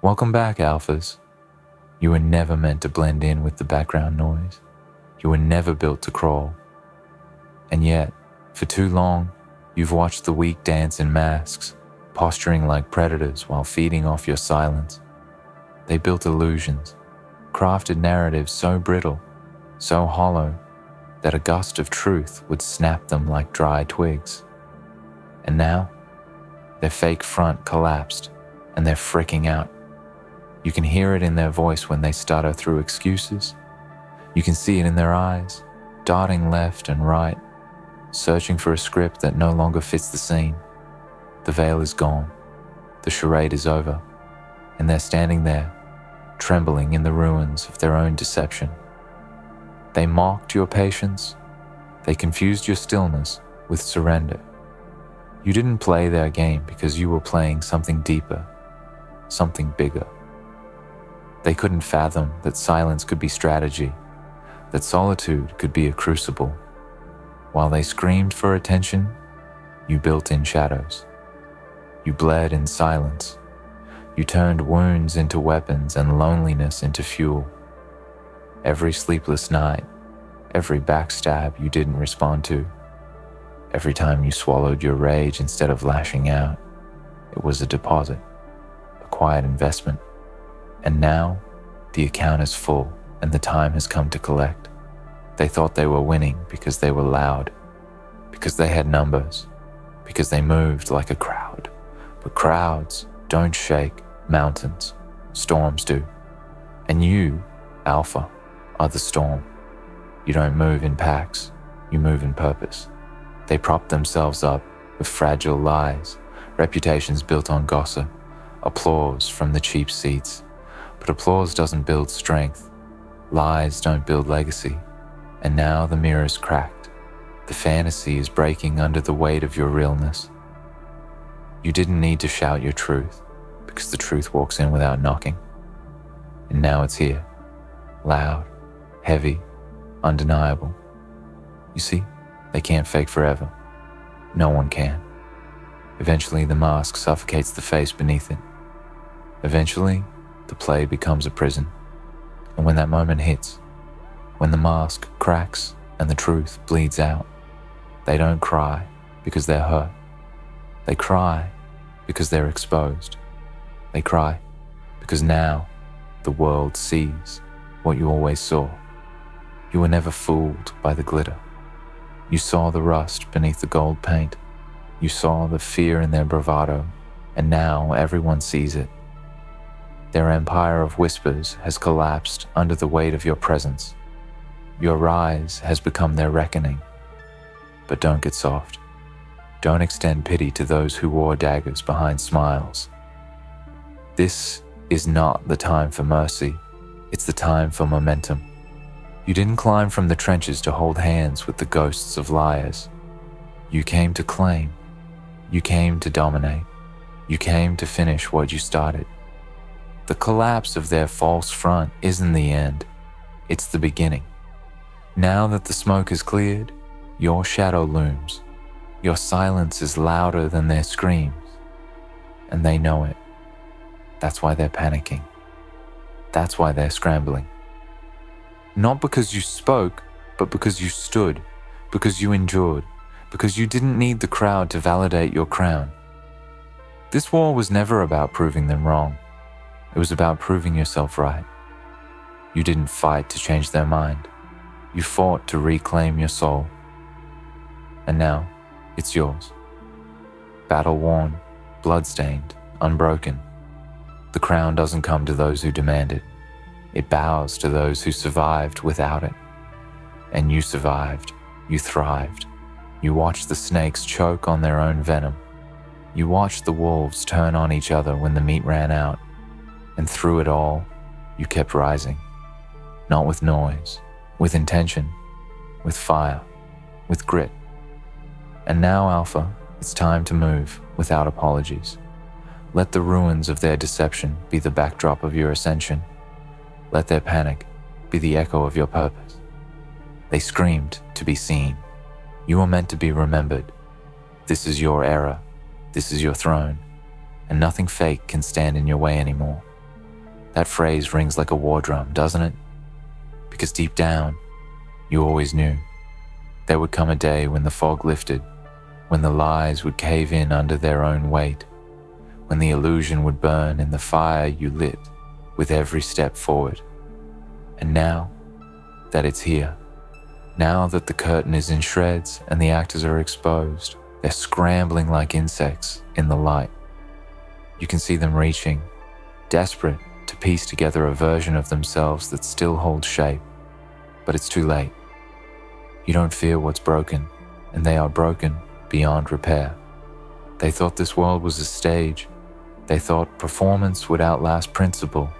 Welcome back, Alphas. You were never meant to blend in with the background noise. You were never built to crawl. And yet, for too long, you've watched the weak dance in masks, posturing like predators while feeding off your silence. They built illusions, crafted narratives so brittle, so hollow, that a gust of truth would snap them like dry twigs. And now, their fake front collapsed, and they're freaking out. You can hear it in their voice when they stutter through excuses. You can see it in their eyes, darting left and right, searching for a script that no longer fits the scene. The veil is gone, the charade is over, and they're standing there, trembling in the ruins of their own deception. They mocked your patience. They confused your stillness with surrender. You didn't play their game because you were playing something deeper, something bigger. They couldn't fathom that silence could be strategy, that solitude could be a crucible. While they screamed for attention, you built in shadows. You bled in silence. You turned wounds into weapons and loneliness into fuel. Every sleepless night, every backstab you didn't respond to, every time you swallowed your rage instead of lashing out, it was a deposit, a quiet investment. And now, the account is full and the time has come to collect. They thought they were winning because they were loud, because they had numbers, because they moved like a crowd. But crowds don't shake mountains, storms do. And you, Alpha, are the storm. You don't move in packs, you move in purpose. They prop themselves up with fragile lies, reputations built on gossip, applause from the cheap seats. But applause doesn't build strength. Lies don't build legacy. And now the mirror's cracked. The fantasy is breaking under the weight of your realness. You didn't need to shout your truth, because the truth walks in without knocking. And now it's here, loud, heavy, undeniable. You see, they can't fake forever. No one can. Eventually, the mask suffocates the face beneath it. Eventually, the play becomes a prison. And when that moment hits, when the mask cracks and the truth bleeds out, they don't cry because they're hurt. They cry because they're exposed. They cry because now the world sees what you always saw. You were never fooled by the glitter. You saw the rust beneath the gold paint. You saw the fear in their bravado, and now everyone sees it. Their empire of whispers has collapsed under the weight of your presence. Your rise has become their reckoning. But don't get soft. Don't extend pity to those who wore daggers behind smiles. This is not the time for mercy. It's the time for momentum. You didn't climb from the trenches to hold hands with the ghosts of liars. You came to claim. You came to dominate. You came to finish what you started. The collapse of their false front isn't the end. It's the beginning. Now that the smoke is cleared, your shadow looms. Your silence is louder than their screams. And they know it. That's why they're panicking. That's why they're scrambling. Not because you spoke, but because you stood, because you endured, because you didn't need the crowd to validate your crown. This war was never about proving them wrong. It was about proving yourself right. You didn't fight to change their mind. You fought to reclaim your soul. And now, it's yours. Battle-worn, blood-stained, unbroken. The crown doesn't come to those who demand it. It bows to those who survived without it. And you survived. You thrived. You watched the snakes choke on their own venom. You watched the wolves turn on each other when the meat ran out. And through it all, you kept rising. Not with noise, with intention, with fire, with grit. And now, Alpha, it's time to move without apologies. Let the ruins of their deception be the backdrop of your ascension. Let their panic be the echo of your purpose. They screamed to be seen. You were meant to be remembered. This is your era. This is your throne. And nothing fake can stand in your way anymore. That phrase rings like a war drum, doesn't it? Because deep down, you always knew there would come a day when the fog lifted, when the lies would cave in under their own weight, when the illusion would burn in the fire you lit with every step forward. And now that it's here, now that the curtain is in shreds and the actors are exposed, they're scrambling like insects in the light. You can see them reaching, desperate to piece together a version of themselves that still holds shape. But it's too late. You don't fear what's broken, and they are broken beyond repair. They thought this world was a stage. They thought performance would outlast principle.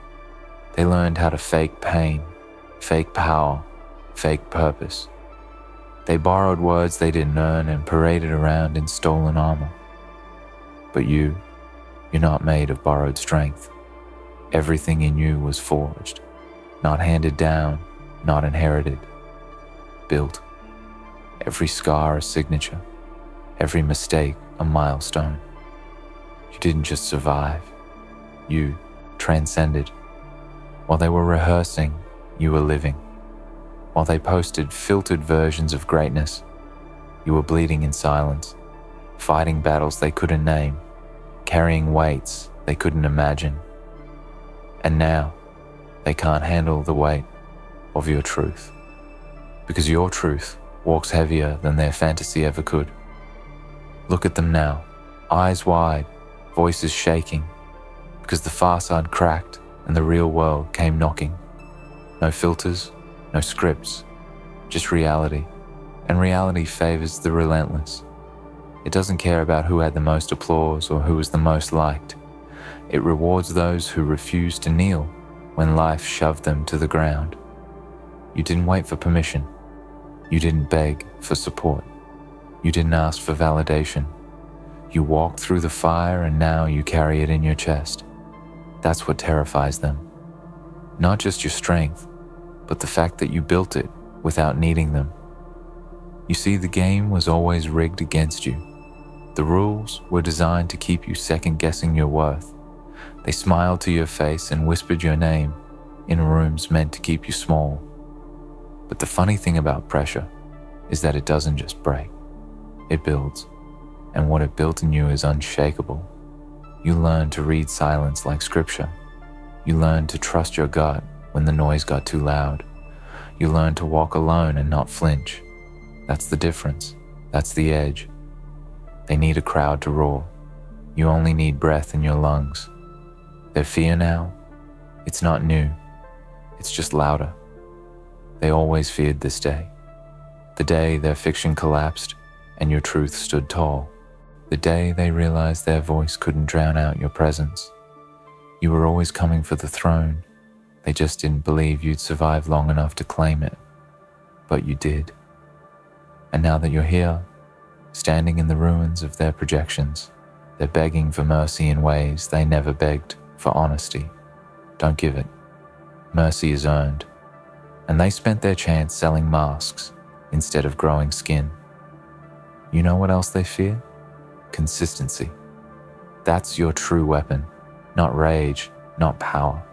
They learned how to fake pain, fake power, fake purpose. They borrowed words they didn't earn and paraded around in stolen armor. But you're not made of borrowed strength. Everything in you was forged, not handed down, not inherited, built. Every scar a signature, every mistake a milestone. You didn't just survive, you transcended. While they were rehearsing, you were living. While they posted filtered versions of greatness, you were bleeding in silence, fighting battles they couldn't name, carrying weights they couldn't imagine. And now, they can't handle the weight of your truth, because your truth walks heavier than their fantasy ever could. Look at them now, eyes wide, voices shaking, because the facade cracked and the real world came knocking. No filters, no scripts, just reality. And reality favors the relentless. It doesn't care about who had the most applause or who was the most liked. It rewards those who refuse to kneel when life shoved them to the ground. You didn't wait for permission. You didn't beg for support. You didn't ask for validation. You walked through the fire and now you carry it in your chest. That's what terrifies them. Not just your strength, but the fact that you built it without needing them. You see, the game was always rigged against you. The rules were designed to keep you second-guessing your worth. They smiled to your face and whispered your name in rooms meant to keep you small. But the funny thing about pressure is that it doesn't just break. It builds. And what it built in you is unshakable. You learn to read silence like scripture. You learn to trust your gut when the noise got too loud. You learn to walk alone and not flinch. That's the difference. That's the edge. They need a crowd to roar. You only need breath in your lungs. Their fear now, it's not new. It's just louder. They always feared this day. The day their fiction collapsed and your truth stood tall. The day they realized their voice couldn't drown out your presence. You were always coming for the throne. They just didn't believe you'd survive long enough to claim it. But you did. And now that you're here, standing in the ruins of their projections, they're begging for mercy in ways they never begged for honesty. Don't give it. Mercy is earned. And they spent their chance selling masks instead of growing skin. You know what else they fear? Consistency. That's your true weapon. Not rage, not power,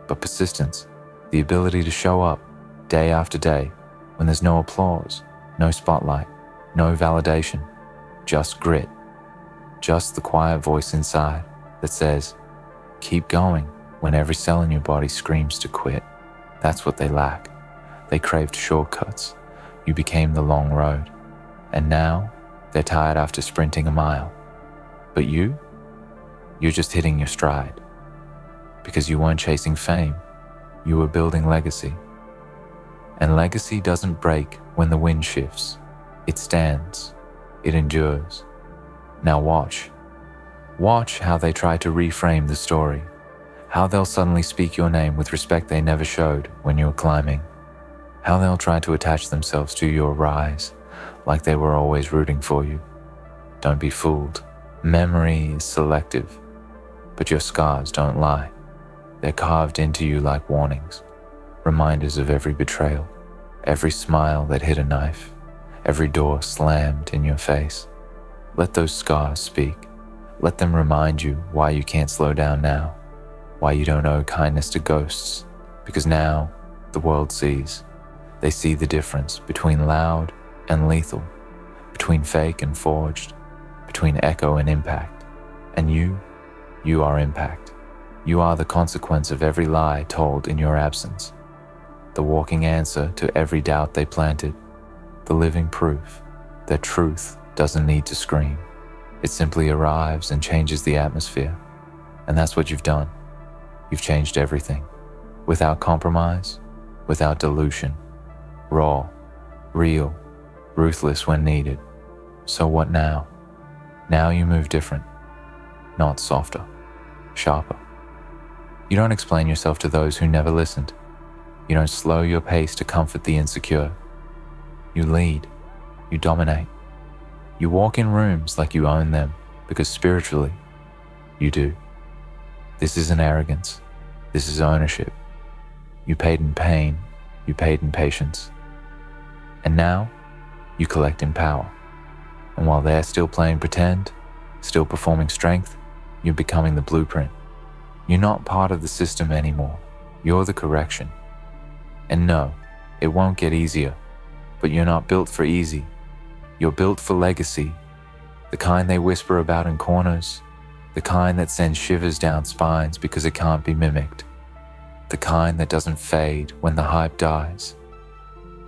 but persistence. The ability to show up day after day when there's no applause, no spotlight, no validation, just grit. Just the quiet voice inside that says, keep going when every cell in your body screams to quit. That's what they lack. They craved shortcuts. You became the long road. And now they're tired after sprinting a mile. But you're just hitting your stride. Because you weren't chasing fame. You were building legacy. And legacy doesn't break when the wind shifts. It stands. It endures. Now watch. Watch how they try to reframe the story. How they'll suddenly speak your name with respect they never showed when you were climbing. How they'll try to attach themselves to your rise, like they were always rooting for you. Don't be fooled. Memory is selective, but your scars don't lie. They're carved into you like warnings, reminders of every betrayal, every smile that hit a knife, every door slammed in your face. Let those scars speak. Let them remind you why you can't slow down now. why you don't owe kindness to ghosts, because now the world sees. They see the difference between loud and lethal, between fake and forged, between echo and impact. And you are impact. You are the consequence of every lie told in your absence, the walking answer to every doubt they planted, the living proof that truth doesn't need to scream. It simply arrives and changes the atmosphere. And that's what you've done. You've changed everything, without compromise, without dilution, raw, real, ruthless when needed. So what now? Now you move different, not softer, sharper. You don't explain yourself to those who never listened. You don't slow your pace to comfort the insecure. You lead, you dominate. You walk in rooms like you own them, because spiritually, you do. This isn't arrogance. This is ownership. You paid in pain, you paid in patience. And now, you collect in power. And while they're still playing pretend, still performing strength, you're becoming the blueprint. You're not part of the system anymore. You're the correction. And no, it won't get easier, but you're not built for easy. You're built for legacy, the kind they whisper about in corners, the kind that sends shivers down spines because it can't be mimicked, the kind that doesn't fade when the hype dies.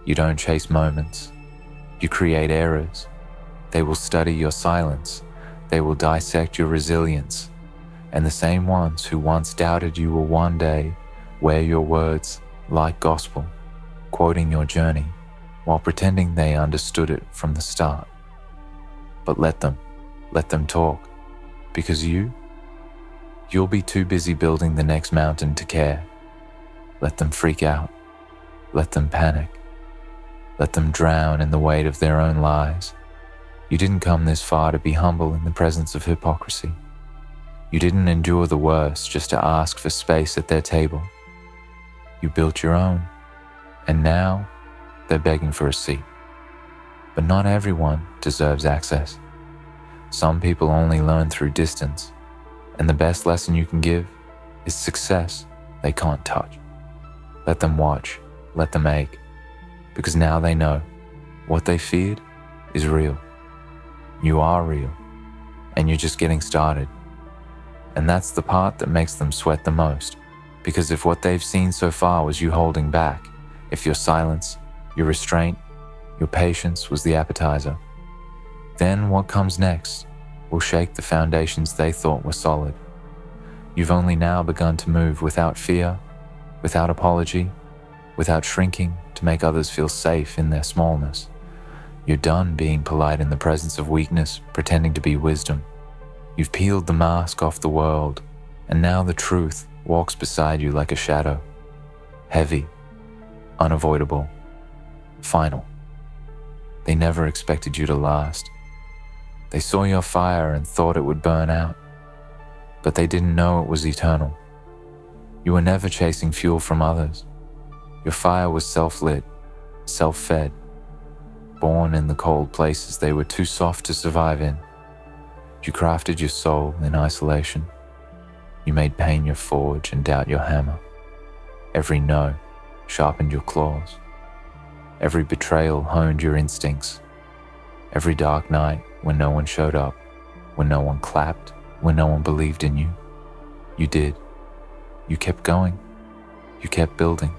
You don't chase moments. You create eras. They will study your silence. They will dissect your resilience. And the same ones who once doubted you will one day wear your words like gospel, quoting your journey while pretending they understood it from the start. But let them talk, because you'll be too busy building the next mountain to care. Let them freak out. Let them panic. Let them drown in the weight of their own lies. You didn't come this far to be humble in the presence of hypocrisy. You didn't endure the worst just to ask for space at their table. You built your own, and now they're begging for a seat. But not everyone deserves access. Some people only learn through distance, and the best lesson you can give is success they can't touch. Let them watch, let them ache, because now they know what they feared is real. You are real, and you're just getting started. And that's the part that makes them sweat the most, because if what they've seen so far was you holding back, if your silence, your restraint, your patience was the appetizer, then what comes next will shake the foundations they thought were solid. You've only now begun to move without fear, without apology, without shrinking to make others feel safe in their smallness. You're done being polite in the presence of weakness, pretending to be wisdom. You've peeled the mask off the world, and now the truth walks beside you like a shadow. Heavy, unavoidable, final. They never expected you to last. They saw your fire and thought it would burn out, but they didn't know it was eternal. You were never chasing fuel from others. Your fire was self-lit, self-fed, born in the cold places they were too soft to survive in. You crafted your soul in isolation. You made pain your forge and doubt your hammer. Every no sharpened your claws. Every betrayal honed your instincts. Every dark night when no one showed up, when no one clapped, when no one believed in you, you did. You kept going. You kept building.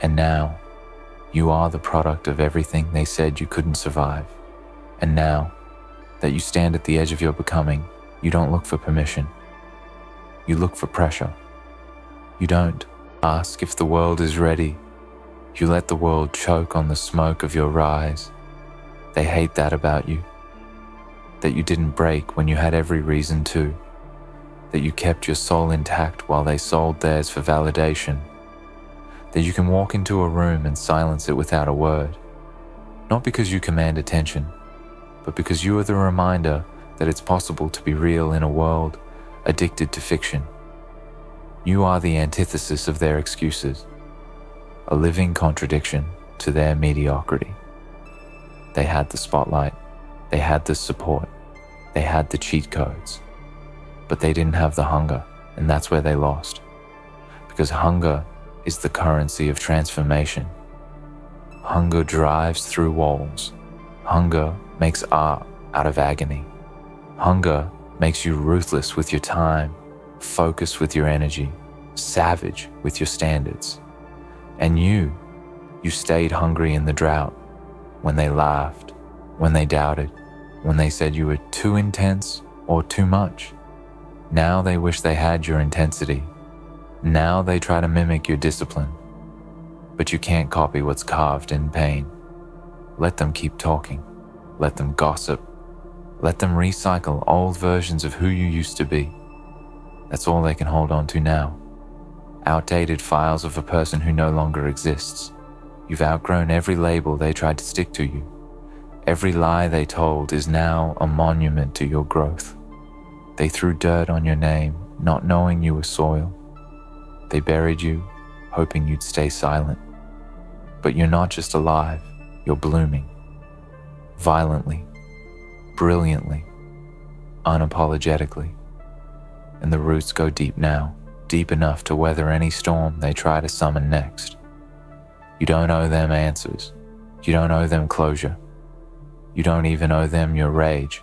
And now, you are the product of everything they said you couldn't survive. And now that you stand at the edge of your becoming, you don't look for permission. You look for pressure. You don't ask if the world is ready. You let the world choke on the smoke of your rise. They hate that about you. That you didn't break when you had every reason to. That you kept your soul intact while they sold theirs for validation. That you can walk into a room and silence it without a word. Not because you command attention, but because you are the reminder that it's possible to be real in a world addicted to fiction. You are the antithesis of their excuses, a living contradiction to their mediocrity. They had the spotlight, they had the support, they had the cheat codes, but they didn't have the hunger, And that's where they lost. Because hunger is the currency of transformation. Hunger drives through walls. Hunger makes art out of agony. Hunger makes you ruthless with your time, focused with your energy, savage with your standards. And you stayed hungry in the drought, when they laughed, when they doubted, when they said you were too intense or too much. Now they wish they had your intensity. Now they try to mimic your discipline. But you can't copy what's carved in pain. Let them keep talking. Let them gossip. Let them recycle old versions of who you used to be. That's all they can hold on to now. Outdated files of a person who no longer exists. You've outgrown every label they tried to stick to you. Every lie they told is now a monument to your growth. They threw dirt on your name, not knowing you were soil. They buried you, hoping you'd stay silent. But you're not just alive, you're blooming. Violently, brilliantly, unapologetically. And the roots go deep now, deep enough to weather any storm they try to summon next. You don't owe them answers. You don't owe them closure. You don't even owe them your rage.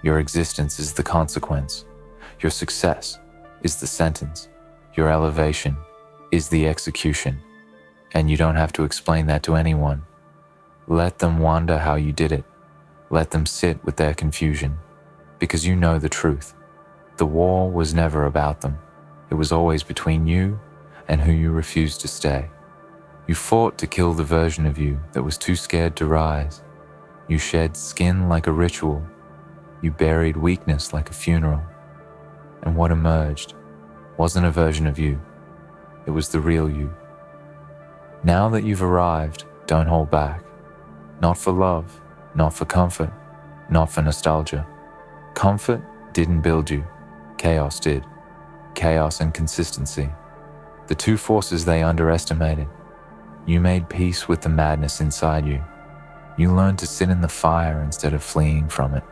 Your existence is the consequence. Your success is the sentence. Your elevation is the execution. And you don't have to explain that to anyone. Let them wonder how you did it. Let them sit with their confusion. Because you know the truth. The war was never about them. It was always between you and who you refused to stay. You fought to kill the version of you that was too scared to rise. You shed skin like a ritual. You buried weakness like a funeral. And what emerged wasn't a version of you. It was the real you. Now that you've arrived, don't hold back. Not for love, not for comfort, not for nostalgia. Comfort didn't build you. Chaos did. Chaos and consistency. The two forces they underestimated. You made peace with the madness inside you. You learned to sit in the fire instead of fleeing from it.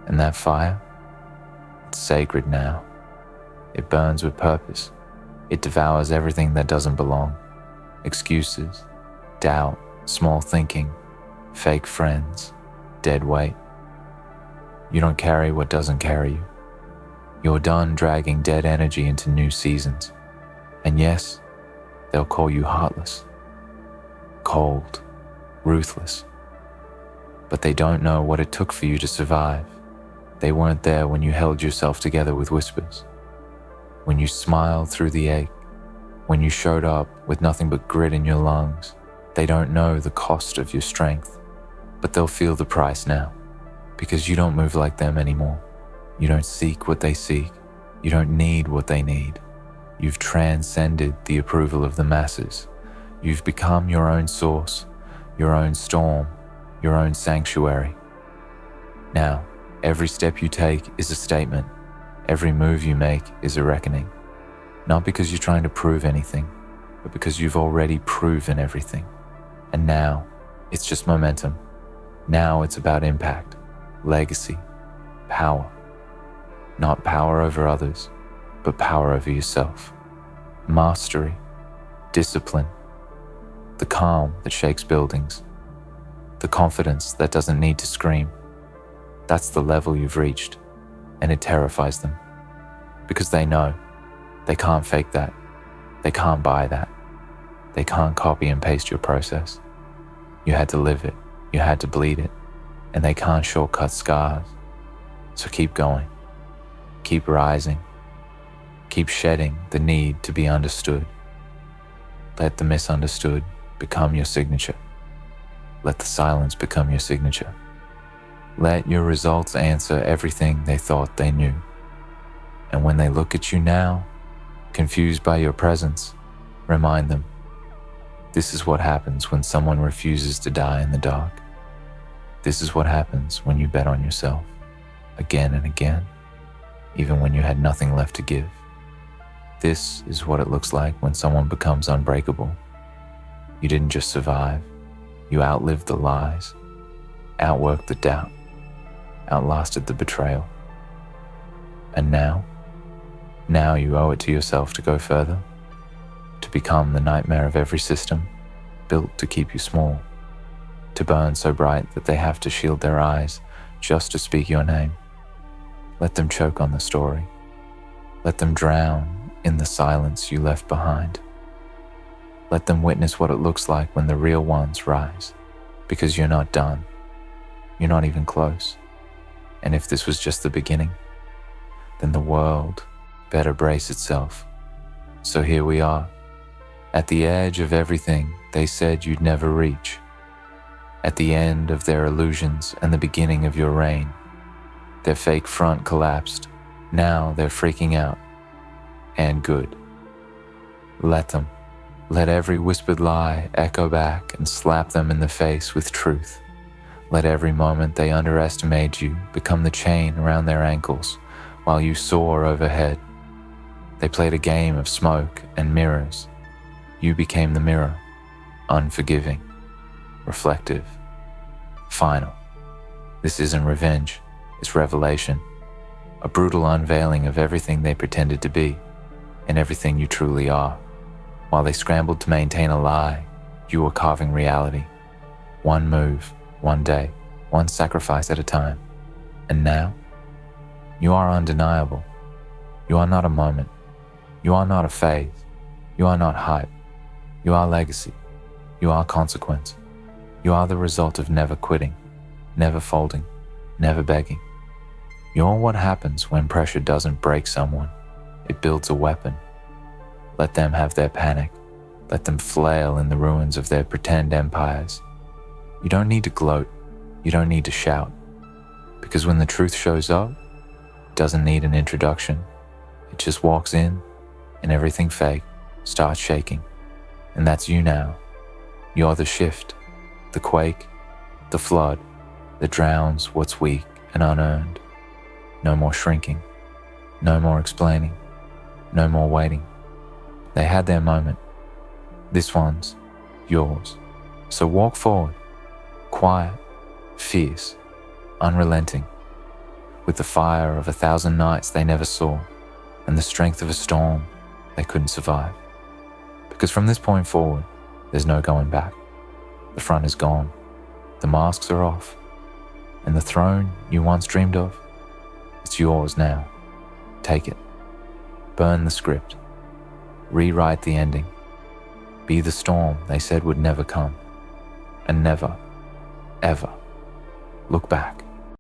And that fire? It's sacred now. It burns with purpose. It devours everything that doesn't belong. Excuses, doubt, small thinking, fake friends, dead weight. You don't carry what doesn't carry you. You're done dragging dead energy into new seasons. And yes, they'll call you heartless, cold, ruthless. But they don't know what it took for you to survive. They weren't there when you held yourself together with whispers, when you smiled through the ache, when you showed up with nothing but grit in your lungs. They don't know the cost of your strength, but they'll feel the price now, because you don't move like them anymore. You don't seek what they seek. You don't need what they need. You've transcended the approval of the masses. You've become your own source, your own storm, your own sanctuary. Now, every step you take is a statement. Every move you make is a reckoning. Not because you're trying to prove anything, but because you've already proven everything. And now, it's just momentum. Now it's about impact, legacy, power. Not power over others, but power over yourself. Mastery, discipline, the calm that shakes buildings, the confidence that doesn't need to scream. That's the level you've reached, and it terrifies them. Because they know they can't fake that. They can't buy that. They can't copy and paste your process. You had to live it. You had to bleed it. And they can't shortcut scars. So keep going. Keep rising. Keep shedding the need to be understood. Let the misunderstood become your signature. Let the silence become your signature. Let your results answer everything they thought they knew. And when they look at you now, confused by your presence, remind them, this is what happens when someone refuses to die in the dark. This is what happens when you bet on yourself, again and again, even when you had nothing left to give. This is what it looks like when someone becomes unbreakable. You didn't just survive, you outlived the lies, outworked the doubt, outlasted the betrayal. And now, Now you owe it to yourself to go further, to become the nightmare of every system built to keep you small, to burn so bright that they have to shield their eyes just to speak your name. Let them choke on the story. Let them drown in the silence you left behind. Let them witness what it looks like when the real ones rise, because you're not done. You're not even close. And if this was just the beginning, then the world better brace itself. So here we are, at the edge of everything they said you'd never reach, at the end of their illusions and the beginning of your reign. Their fake front collapsed. Now they're freaking out. And good. Let them. Let every whispered lie echo back and slap them in the face with truth. Let every moment they underestimate you become the chain around their ankles while you soar overhead. They played a game of smoke and mirrors. You became the mirror, unforgiving, reflective, final. This isn't revenge, it's revelation, a brutal unveiling of everything they pretended to be and everything you truly are. While they scrambled to maintain a lie, you were carving reality. One move, one day, one sacrifice at a time. And now, you are undeniable. You are not a moment. You are not a phase. You are not hype. You are legacy. You are consequence. You are the result of never quitting, never folding, never begging. You're what happens when pressure doesn't break someone. It builds a weapon. Let them have their panic. Let them flail in the ruins of their pretend empires. You don't need to gloat. You don't need to shout. Because when the truth shows up, it doesn't need an introduction. It just walks in, and everything fake starts shaking. And that's you now. You're the shift, the quake, the flood that drowns what's weak and unearned. No more shrinking. No more explaining. No more waiting. They had their moment. This one's yours. So walk forward, quiet, fierce, unrelenting, with the fire of 1,000 nights they never saw and the strength of a storm they couldn't survive. Because from this point forward, there's no going back. The front is gone. The masks are off. And the throne you once dreamed of, it's yours now. Take it. Burn the script. Rewrite the ending. Be the storm they said would never come. And never, ever look back.